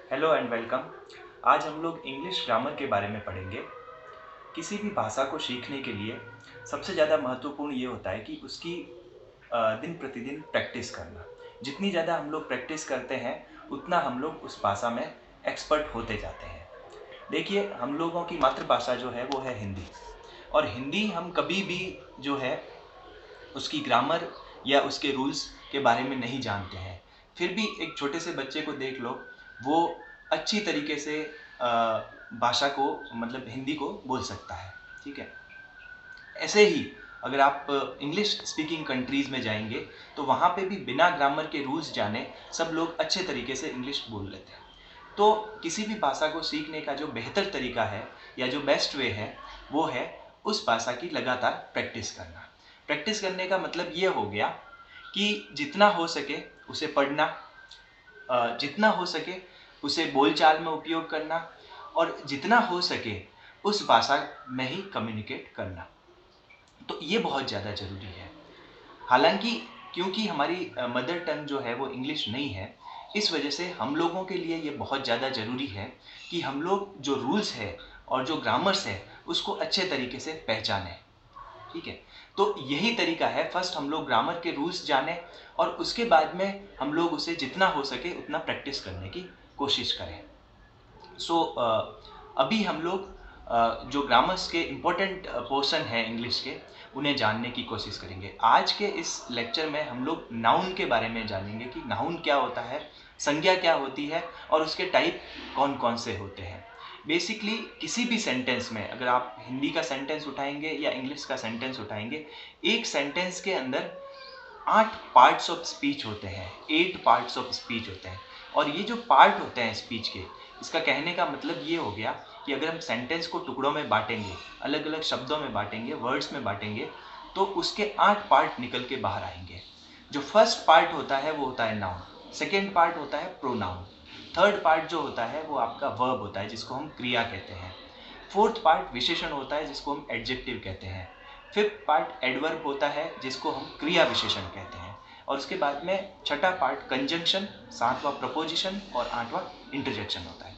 Hello and welcome. आज हम लोग इंग्लिश ग्रामर के बारे में पढ़ेंगे। किसी भी भाषा को सीखने के लिए सबसे ज़्यादा महत्वपूर्ण ये होता है कि उसकी दिन प्रतिदिन प्रैक्टिस करना। जितनी ज़्यादा हम लोग प्रैक्टिस करते हैं उतना हम लोग उस भाषा में एक्सपर्ट होते जाते हैं। देखिए, हम लोगों की मातृभाषा जो है वो है हिंदी, और हिंदी हम कभी भी जो है उसकी ग्रामर या उसके रूल्स के बारे में नहीं जानते हैं। फिर भी एक छोटे से बच्चे को देख लो, वो अच्छी तरीके से भाषा को मतलब हिंदी को बोल सकता है। ठीक है। ऐसे ही अगर आप इंग्लिश स्पीकिंग कंट्रीज़ में जाएंगे तो वहाँ पे भी बिना ग्रामर के रूल्स जाने सब लोग अच्छे तरीके से इंग्लिश बोल लेते हैं। तो किसी भी भाषा को सीखने का जो बेहतर तरीका है या जो बेस्ट वे है वो है उस भाषा की लगातार प्रैक्टिस करना। प्रैक्टिस करने का मतलब ये हो गया कि जितना हो सके उसे पढ़ना, जितना हो सके उसे बोलचाल में उपयोग करना, और जितना हो सके उस भाषा में ही कम्युनिकेट करना। तो ये बहुत ज़्यादा ज़रूरी है। हालांकि क्योंकि हमारी मदर टंग जो है वो इंग्लिश नहीं है, इस वजह से हम लोगों के लिए ये बहुत ज़्यादा ज़रूरी है कि हम लोग जो रूल्स है और जो ग्रामर्स है उसको अच्छे तरीके से पहचानें। ठीक है। तो यही तरीका है, फर्स्ट हम लोग ग्रामर के रूल्स जानें और उसके बाद में हम लोग उसे जितना हो सके उतना प्रैक्टिस करने की कोशिश करें। अभी हम लोग जो ग्रामर्स के इम्पोर्टेंट पोर्शन है इंग्लिश के, उन्हें जानने की कोशिश करेंगे। आज के इस लेक्चर में हम लोग नाउन के बारे में जानेंगे कि नाउन क्या होता है, संज्ञा क्या होती है और उसके टाइप कौन कौन से होते हैं। बेसिकली किसी भी सेंटेंस में अगर आप हिंदी का सेंटेंस उठाएंगे या इंग्लिश का सेंटेंस उठाएंगे, एक सेंटेंस के अंदर 8 पार्ट्स ऑफ स्पीच होते हैं, 8 पार्ट्स ऑफ स्पीच होते हैं। और ये जो पार्ट होते हैं स्पीच के, इसका कहने का मतलब ये हो गया कि अगर हम सेंटेंस को टुकड़ों में बांटेंगे, अलग अलग शब्दों में बांटेंगे, वर्ड्स में बांटेंगे, तो उसके 8 पार्ट निकल के बाहर आएंगे। जो फर्स्ट पार्ट होता है वो होता है नाउन, सेकेंड पार्ट होता है प्रोनाउन, थर्ड पार्ट जो होता है वो आपका वर्ब होता है जिसको हम क्रिया कहते हैं, फोर्थ पार्ट विशेषण होता है जिसको हम एडजेक्टिव कहते हैं, फिफ्थ पार्ट एडवर्ब होता है जिसको हम क्रिया विशेषण कहते हैं, और उसके बाद में छठा पार्ट कंजंक्शन, सातवां प्रपोजिशन और आठवां इंटरजेक्शन होता है।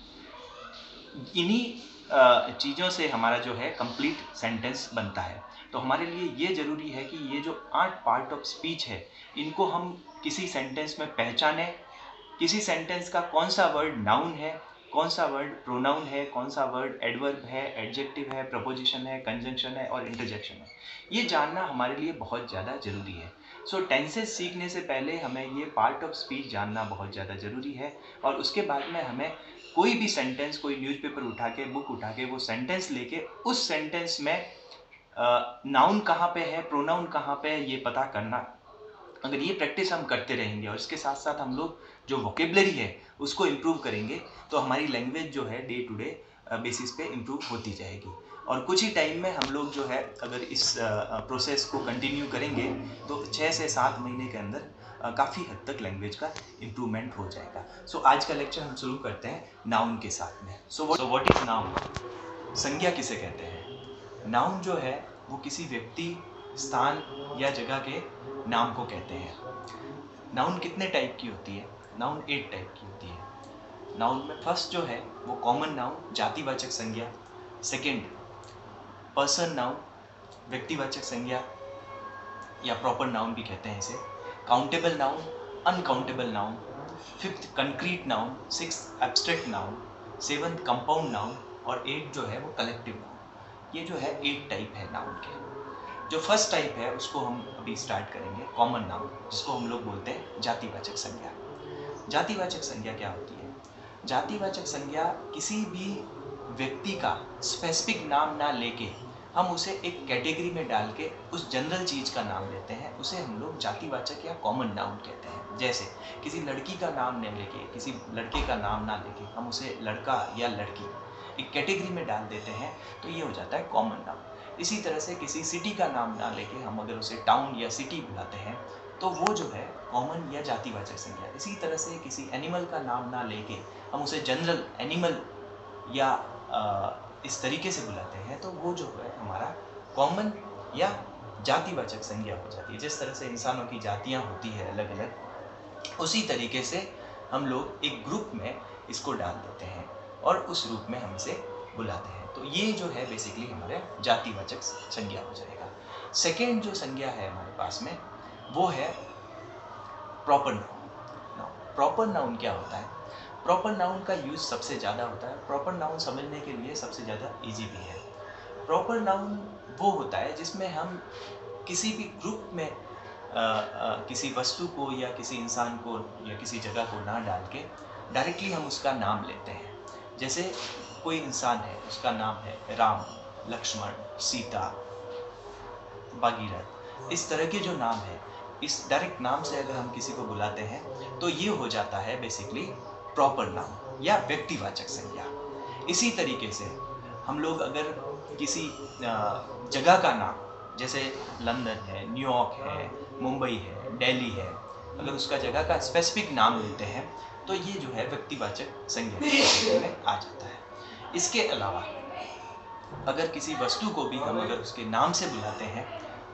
इन्हीं चीज़ों से हमारा जो है कंप्लीट सेंटेंस बनता है। तो हमारे लिए ये ज़रूरी है कि ये जो 8 पार्ट ऑफ स्पीच है इनको हम किसी सेंटेंस में पहचानें। किसी सेंटेंस का कौन सा वर्ड नाउन है, कौन सा वर्ड प्रोनाउन है, कौन सा वर्ड एडवर्ब है, एडजेक्टिव है, प्रपोजिशन है, कंजंक्शन है और इंटरजेक्शन है, ये जानना हमारे लिए बहुत ज़्यादा ज़रूरी है। टेंसेस सीखने से पहले हमें ये पार्ट ऑफ स्पीच जानना बहुत ज़्यादा ज़रूरी है, और उसके बाद में हमें कोई भी सेंटेंस, कोई न्यूज़पेपर उठा के, बुक उठा के वो सेंटेंस लेके उस सेंटेंस में नाउन कहाँ पे है, प्रोनाउन कहाँ पे है, ये पता करना। अगर ये प्रैक्टिस हम करते रहेंगे और इसके साथ साथ हम लोग जो वोकेबलरी है उसको इम्प्रूव करेंगे, तो हमारी लैंग्वेज जो है डे टू डे बेसिस पे इम्प्रूव होती जाएगी। और कुछ ही टाइम में हम लोग जो है अगर इस प्रोसेस को कंटिन्यू करेंगे तो 6 से 7 महीने के अंदर काफ़ी हद तक लैंग्वेज का इम्प्रूवमेंट हो जाएगा। आज का लेक्चर हम शुरू करते हैं नाउन के साथ में। What is noun? संज्ञा किसे कहते हैं? नाउन जो है वो किसी व्यक्ति, स्थान या जगह के नाम को कहते हैं। नाउन कितने टाइप की होती है? नाउन 8 टाइप की होती है। नाउन में फर्स्ट जो है वो कॉमन नाउन, जातिवाचक संज्ञा। सेकंड पर्सन नाउन, व्यक्तिवाचक संज्ञा या प्रॉपर नाउन भी कहते हैं इसे। Countable noun, uncountable noun. Fifth concrete noun, sixth abstract noun, seventh compound noun और 8 जो है वो कलेक्टिव नाउन। ये जो है 8 टाइप है नाउन के। जो फर्स्ट टाइप है उसको हम अभी स्टार्ट करेंगे, कॉमन नाउन, जिसको हम लोग बोलते हैं जातिवाचक संज्ञा। जातिवाचक संज्ञा क्या होती है? जातिवाचक संज्ञा किसी भी व्यक्ति का स्पेसिफिक नाम ना लेके हम उसे एक कैटेगरी में डाल के उस जनरल चीज का नाम लेते हैं, उसे हम लोग जातिवाचक या कॉमन नाउन कहते हैं। जैसे किसी लड़की का नाम न लेके, किसी लड़के का नाम ना लेके हम उसे लड़का या लड़की एक कैटेगरी में डाल देते हैं, तो ये हो जाता है कॉमन नाउन। इसी तरह से किसी सिटी का नाम ना लेके हम अगर उसे टाउन या सिटी बुलाते हैं तो वो जो है कॉमन या जातिवाचक संज्ञा। इसी तरह से किसी एनिमल का नाम ना लेके हम उसे जनरल एनिमल या इस तरीके से बुलाते हैं, तो वो जो है हमारा कॉमन या जातिवाचक संज्ञा हो जाती है। जिस तरह से इंसानों की जातियाँ होती है अलग अलग, उसी तरीके से हम लोग एक ग्रुप में इसको डाल देते हैं और उस रूप में हम इसे बुलाते हैं। तो ये जो है बेसिकली हमारे जातिवाचक संज्ञा हो जाएगा। सेकेंड जो संज्ञा है हमारे पास में वो है प्रॉपर नाउन। प्रॉपर नाउन क्या होता है? प्रॉपर नाउन का यूज सबसे ज़्यादा होता है। प्रॉपर नाउन समझने के लिए सबसे ज़्यादा इजी भी है। प्रॉपर नाउन वो होता है जिसमें हम किसी भी ग्रुप में किसी वस्तु को या किसी इंसान को या किसी जगह को ना डाल के डायरेक्टली हम उसका नाम लेते हैं। जैसे कोई इंसान है, उसका नाम है राम, लक्ष्मण, सीता, भागीरथ, इस तरह के जो नाम है, इस डायरेक्ट नाम से अगर हम किसी को बुलाते हैं तो ये हो जाता है बेसिकली प्रॉपर नाउन या व्यक्तिवाचक संज्ञा। इसी तरीके से हम लोग अगर किसी जगह का नाम, जैसे लंदन है, न्यूयॉर्क है, मुंबई है, दिल्ली है, अगर उसका जगह का स्पेसिफिक नाम लेते हैं तो ये जो है व्यक्तिवाचक संज्ञा में आ जाता है। इसके अलावा अगर किसी वस्तु को भी हम अगर उसके नाम से बुलाते हैं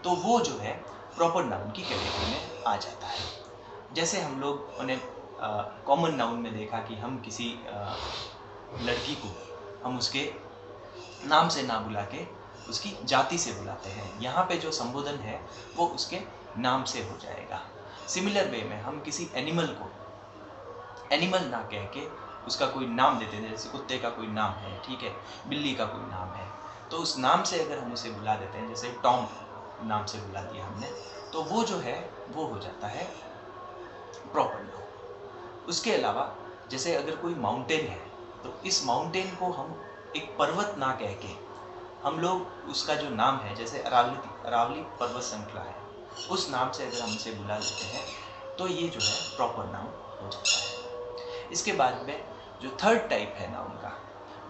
तो वो जो है प्रॉपर नाउन की कैटेगरी में आ जाता है। जैसे हम लोग ने कॉमन नाउन में देखा कि हम किसी लड़की को हम उसके नाम से ना बुला के उसकी जाति से बुलाते हैं। यहाँ पे जो संबोधन है वो उसके नाम से हो जाएगा। सिमिलर वे में हम किसी एनिमल को एनिमल ना कह के उसका कोई नाम देते हैं। जैसे कुत्ते का कोई नाम है, ठीक है, बिल्ली का कोई नाम है, तो उस नाम से अगर हम उसे बुला देते हैं, जैसे टॉम नाम से बुला दिया हमने, तो वो जो है वो हो जाता है प्रॉपर नाउन। उसके अलावा जैसे अगर कोई माउंटेन है तो इस माउंटेन को हम एक पर्वत ना कह के हम लोग उसका जो नाम है, जैसे अरावली पर्वत श्रृंखला है, उस नाम से अगर हम इसे बुला लेते हैं तो ये जो है प्रॉपर नाउन हो जाता है। इसके बाद में जो थर्ड टाइप है नाउन का,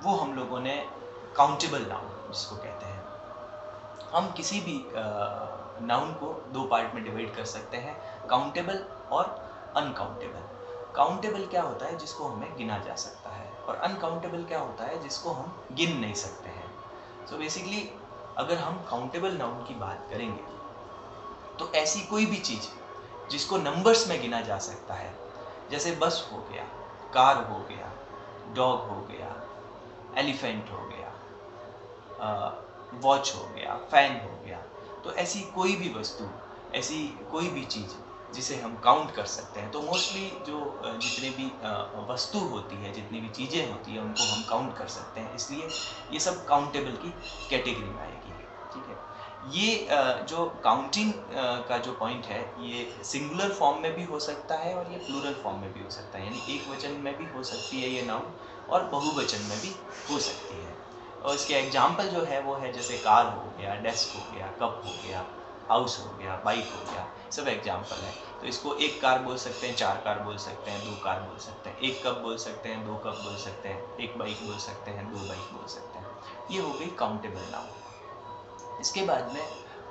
वो हम लोगों ने काउंटेबल नाउन जिसको कहते हैं। हम किसी भी नाउन को दो पार्ट में डिवाइड कर सकते हैं, काउंटेबल और अनकाउंटेबल। काउंटेबल क्या होता है? जिसको हमें गिना जा सकता है, और अनकाउंटेबल क्या होता है? जिसको हम गिन नहीं सकते हैं। सो बेसिकली अगर हम काउंटेबल नाउन की बात करेंगे तो ऐसी कोई भी चीज़ जिसको नंबर्स में गिना जा सकता है, जैसे बस हो गया, कार हो गया, डॉग हो गया, एलिफेंट हो गया, वॉच हो गया, फैन हो गया, तो ऐसी कोई भी वस्तु, ऐसी कोई भी चीज़ जिसे हम काउंट कर सकते हैं। तो मोस्टली जो जितने भी वस्तु होती है, जितनी भी चीज़ें होती है, उनको हम काउंट कर सकते हैं, इसलिए ये सब काउंटेबल की कैटेगरी में आएगी। ठीक है, ये जो काउंटिंग का जो पॉइंट है, ये सिंगुलर फॉर्म में भी हो सकता है और ये प्लूरल फॉर्म में भी हो सकता है, यानी एक वचन में भी हो सकती है ये नाउन और बहुवचन में भी हो सकती है। और इसके एग्जाम्पल जो है वो है जैसे कार हो गया, डेस्क हो गया, कप हो गया, हाउस हो गया, बाइक हो गया, सब एग्जाम्पल है। तो इसको एक कार बोल सकते हैं, चार कार बोल सकते हैं, दो कार बोल सकते हैं, एक कप बोल सकते हैं, दो कप बोल सकते हैं, एक बाइक बोल सकते हैं, दो बाइक बोल सकते हैं। ये हो गई काउंटेबल नाउन। इसके बाद में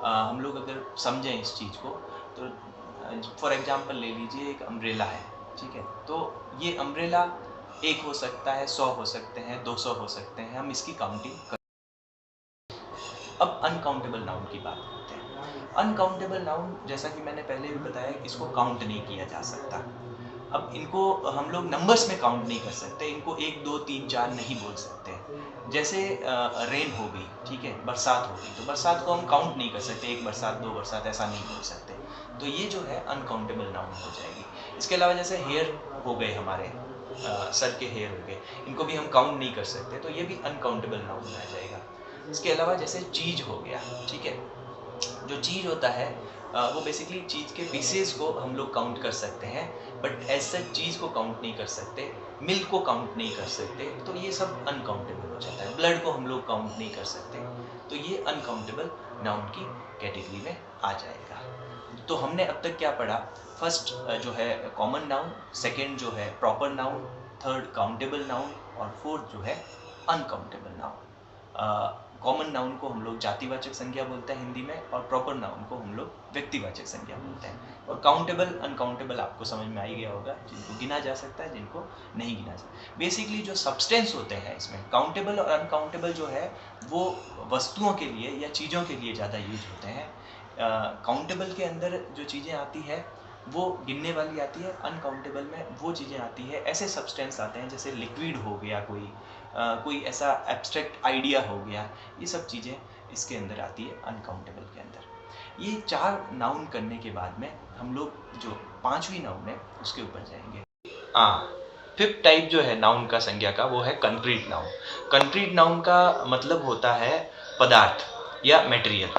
हम लोग अगर समझें इस चीज़ को तो फॉर एग्जाम्पल ले लीजिए एक अम्ब्रेला है, ठीक है, तो ये अम्ब्रेला एक हो सकता है, 100 हो सकते हैं, 200 हो सकते हैं, हम इसकी काउंटिंग कर। अब अनकाउंटेबल नाउन की बात करते हैं। अनकाउंटेबल नाउन, जैसा कि मैंने पहले भी बताया, इसको काउंट नहीं किया जा सकता। अब इनको हम लोग नंबर्स में काउंट नहीं कर सकते, इनको 1 2 3 4 नहीं बोल सकते। जैसे रेन हो गई, ठीक है, बरसात हो गई, तो बरसात को हम काउंट नहीं कर सकते, एक बरसात, दो बरसात, ऐसा नहीं बोल सकते। तो ये जो है अनकाउंटेबल नाउन हो जाएगी। इसके अलावा जैसे हेयर हो गए हमारे, सर के हेयर हो गए, इनको भी हम काउंट नहीं कर सकते, तो ये भी अनकाउंटेबल नाउन में आ जाएगा। इसके अलावा जैसे चीज़ हो गया, ठीक है, जो चीज़ होता है वो बेसिकली चीज़ के पीसेस को हम लोग काउंट कर सकते हैं, बट एज सच चीज़ को काउंट नहीं कर सकते, मिल्क को काउंट नहीं कर सकते, तो ये सब अनकाउंटेबल हो जाता है। ब्लड को हम लोग काउंट नहीं कर सकते, तो ये अनकाउंटेबल नाउन की कैटेगरी में आ जाएगा। तो हमने अब तक क्या पढ़ा? फर्स्ट जो है कॉमन नाउन, सेकेंड जो है proper noun, third countable noun, और फोर्थ जो है अनकाउंटेबल नाउन। कॉमन नाउन को हम लोग जातिवाचक संज्ञा बोलते हैं हिंदी में, और प्रॉपर नाउन को हम लोग व्यक्तिवाचक संज्ञा बोलते हैं। और काउंटेबल अनकाउंटेबल आपको समझ में आ ही गया होगा, जिनको गिना जा सकता है, जिनको नहीं गिना जा सकता। बेसिकली जो सब्सटेंस होते हैं इसमें, काउंटेबल और अनकाउंटेबल जो है वो वस्तुओं के लिए या चीज़ों के लिए ज़्यादा यूज होते हैं। काउंटेबल के अंदर जो चीज़ें आती है वो गिनने वाली आती है। अनकाउंटेबल में वो चीज़ें आती है, ऐसे सब्सटेंस आते हैं जैसे लिक्विड हो गया, कोई ऐसा एब्स्ट्रैक्ट आइडिया हो गया, ये सब चीज़ें इसके अंदर आती है अनकाउंटेबल के अंदर। ये 4 नाउन करने के बाद में हम लोग जो 5वीं नाउन है उसके ऊपर जाएंगे। फिफ्थ टाइप जो है नाउन का संज्ञा का, वो है कंक्रीट नाउन। कंक्रीट नाउन का मतलब होता है पदार्थ या मटेरियल।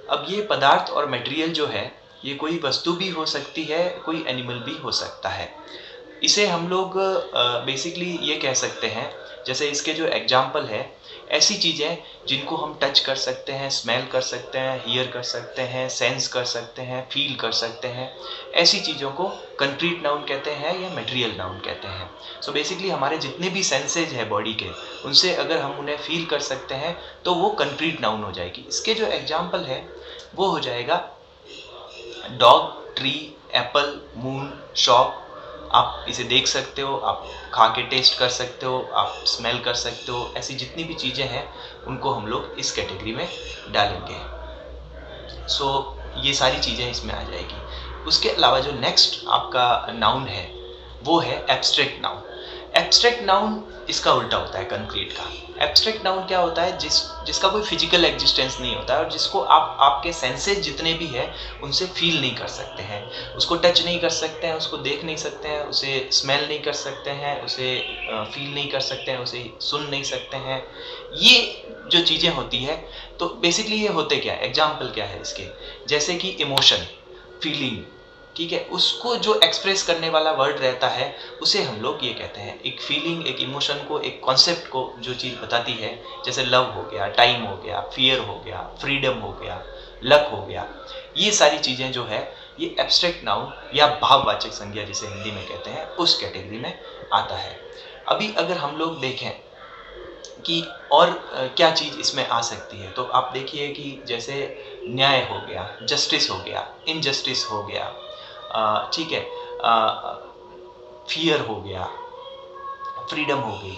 अब ये पदार्थ और मटेरियल जो है, ये कोई वस्तु भी हो सकती है, कोई एनिमल भी हो सकता है। इसे हम लोग बेसिकली ये कह सकते हैं, जैसे इसके जो एग्जाम्पल है, ऐसी चीज़ें जिनको हम टच कर सकते हैं, स्मेल कर सकते हैं, हियर कर सकते हैं, सेंस कर सकते हैं, फील कर सकते हैं, ऐसी चीज़ों को कंक्रीट नाउन कहते हैं या मटेरियल नाउन कहते हैं। सो बेसिकली हमारे जितने भी सेंसेज है बॉडी के, उनसे अगर हम उन्हें फील कर सकते हैं तो वो कंक्रीट नाउन हो जाएगी। इसके जो एग्जाम्पल है वो हो जाएगा dog, tree, Apple, moon, shop. आप इसे देख सकते हो, आप खा के टेस्ट कर सकते हो, आप स्मेल कर सकते हो, ऐसी जितनी भी चीज़ें हैं उनको हम लोग इस कैटेगरी में डालेंगे। सो ये सारी चीज़ें इसमें आ जाएगी। उसके अलावा जो नेक्स्ट आपका नाउन है वो है एब्स्ट्रैक्ट नाउन। एब्स्ट्रैक्ट नाउन इसका उल्टा होता है कंक्रीट का। एब्स्ट्रैक्ट नाउन क्या होता है? जिसका कोई फिजिकल एग्जिस्टेंस नहीं होता है और जिसको आपके सेंसेस जितने भी हैं उनसे फील नहीं कर सकते हैं, उसको टच नहीं कर सकते हैं, उसको देख नहीं सकते हैं, उसे स्मेल नहीं कर सकते हैं, उसे फील नहीं कर सकते हैं, उसे सुन नहीं सकते हैं। ये जो चीज़ें होती है, तो बेसिकली ये होते क्या है, एग्जाम्पल क्या है इसके, जैसे कि इमोशन, फीलिंग, ठीक है, उसको जो एक्सप्रेस करने वाला वर्ड रहता है उसे हम लोग ये कहते हैं। एक फीलिंग, एक इमोशन को, एक कॉन्सेप्ट को जो चीज़ बताती है, जैसे लव हो गया, टाइम हो गया, फियर हो गया, फ्रीडम हो गया, लक हो गया, ये सारी चीज़ें जो है ये एब्स्ट्रैक्ट नाउन या भाववाचक संज्ञा जिसे हिंदी में कहते हैं उस कैटेगरी में आता है। अभी अगर हम लोग देखें कि और क्या चीज़ इसमें आ सकती है, तो आप देखिए कि जैसे न्याय हो गया, जस्टिस हो गया, इनजस्टिस हो गया, ठीक है, फियर हो गया, फ्रीडम हो गई,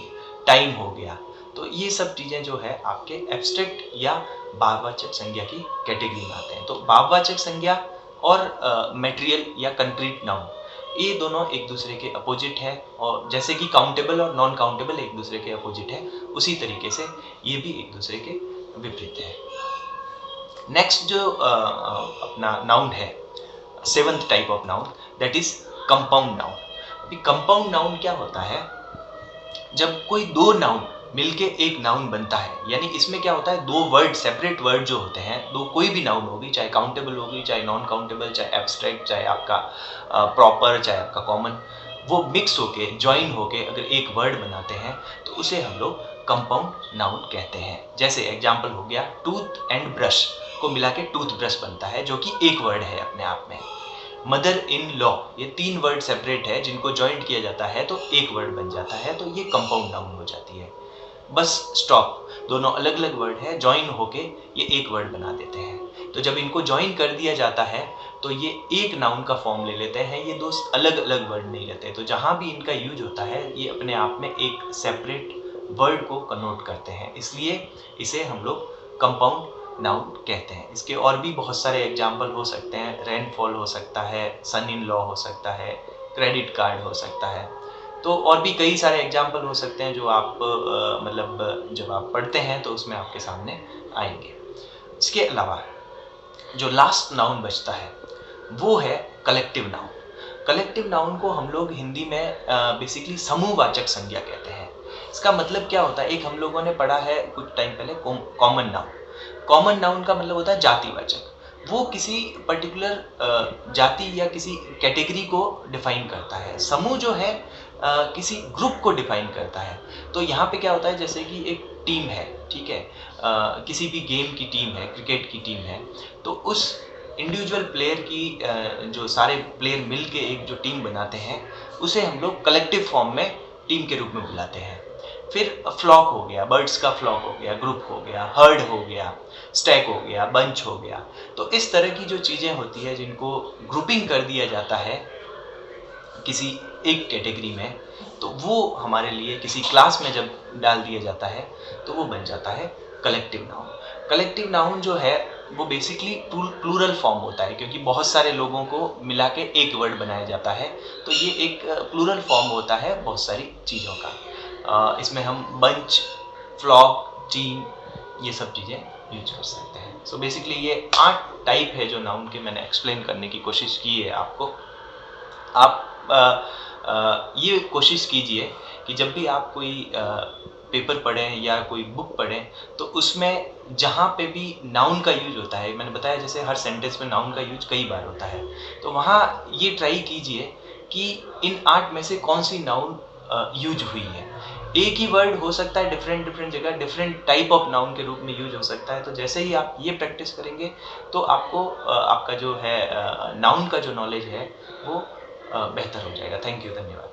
टाइम हो गया। तो ये सब चीज़ें जो है आपके एब्स्ट्रैक्ट या भाववाचक संज्ञा की कैटेगरी में आते हैं। तो भाववाचक संज्ञा और मटेरियल या कंक्रीट नाउन, ये दोनों एक दूसरे के अपोजिट है, और जैसे कि काउंटेबल और नॉन काउंटेबल एक दूसरे के अपोजिट है, उसी तरीके से ये भी एक दूसरे के विपरीत है। नेक्स्ट जो अपना नाउन है, 7th type of noun, that is compound noun. अभी कंपाउंड नाउन क्या होता है? जब कोई 2 नाउन मिलके एक नाउन बनता है, यानी इसमें क्या होता है, 2 वर्ड, सेपरेट वर्ड जो होते हैं, दो कोई भी नाउन होगी, चाहे काउंटेबल होगी, चाहे नॉन काउंटेबल, चाहे एब्स्ट्रैक्ट, चाहे आपका प्रॉपर, चाहे आपका कॉमन, वो मिक्स होके, ज्वाइन होके अगर एक वर्ड बनाते हैं तो उसे हम लोग कंपाउंड नाउन कहते हैं। जैसे एग्जाम्पल हो गया, टूथ एंड ब्रश को मिला के टूथ ब्रश बनता है, जो कि एक वर्ड है अपने आप में। मदर इन लॉ, ये 3 वर्ड सेपरेट है, जिनको ज्वाइंट किया जाता है तो एक वर्ड बन जाता है, तो ये कंपाउंड नाउन हो जाती है। बस स्टॉप, दोनों अलग अलग वर्ड है, ज्वाइन होके ये एक वर्ड बना देते हैं। तो जब इनको ज्वाइन कर दिया जाता है तो ये एक नाउन का फॉर्म ले लेते हैं, ये 2 अलग अलग वर्ड नहीं रहते। तो जहाँ भी इनका यूज होता है ये अपने आप में एक सेपरेट वर्ड को कनोट करते हैं, इसलिए इसे हम लोग कंपाउंड नाउन कहते हैं। इसके और भी बहुत सारे एग्जाम्पल हो सकते हैं, रेनफॉल हो सकता है, सन इन लॉ हो सकता है, क्रेडिट कार्ड हो सकता है, तो और भी कई सारे एग्जाम्पल हो सकते हैं जो आप मतलब जब आप पढ़ते हैं तो उसमें आपके सामने आएंगे। इसके अलावा जो लास्ट नाउन बचता है वो है कलेक्टिव नाउन। कलेक्टिव नाउन को हम लोग हिंदी में बेसिकली समूहवाचक संज्ञा कहते हैं। इसका मतलब क्या होता है, एक हम लोगों ने पढ़ा है कुछ टाइम पहले कॉमन नाउन। कॉमन नाउन का मतलब होता है जातिवाचक, वो किसी पर्टिकुलर जाति या किसी कैटेगरी को डिफाइन करता है। समूह जो है किसी ग्रुप को डिफाइन करता है। तो यहाँ पे क्या होता है, जैसे कि एक टीम है, ठीक है, किसी भी गेम की टीम है, क्रिकेट की टीम है, तो उस इंडिविजुअल प्लेयर की जो सारे प्लेयर मिल के एक जो टीम बनाते हैं उसे हम लोग कलेक्टिव फॉर्म में टीम के रूप में बुलाते हैं। फिर फ्लॉक हो गया, बर्ड्स का फ्लॉक हो गया, ग्रुप हो गया, हर्ड हो गया, स्टैक हो गया, बंच हो गया। तो इस तरह की जो चीज़ें होती है जिनको ग्रुपिंग कर दिया जाता है किसी एक कैटेगरी में, तो वो हमारे लिए किसी क्लास में जब डाल दिया जाता है तो वो बन जाता है कलेक्टिव नाउन। कलेक्टिव नाउन जो है वो बेसिकली प्लूरल फॉर्म होता है, क्योंकि बहुत सारे लोगों को मिला के एक वर्ड बनाया जाता है, तो ये एक प्लूरल फॉर्म होता है बहुत सारी चीज़ों का। इसमें हम बंच, फ्लॉक, टीम, ये सब चीज़ें यूज कर सकते हैं। सो बेसिकली ये 8 टाइप है जो नाउन के मैंने एक्सप्लेन करने की कोशिश की है आपको। आप ये कोशिश कीजिए कि जब भी आप कोई पेपर पढ़ें या कोई बुक पढ़ें, तो उसमें जहाँ पे भी नाउन का यूज होता है, मैंने बताया जैसे हर सेंटेंस में नाउन का यूज कई बार होता है, तो वहाँ ये ट्राई कीजिए कि इन 8 में से कौन सी नाउन यूज हुई है। एक ही वर्ड हो सकता है डिफरेंट डिफरेंट जगह डिफरेंट टाइप ऑफ नाउन के रूप में यूज हो सकता है। तो जैसे ही आप ये प्रैक्टिस करेंगे तो आपको आपका जो है नाउन का जो नॉलेज है वो बेहतर हो जाएगा। थैंक यू, धन्यवाद।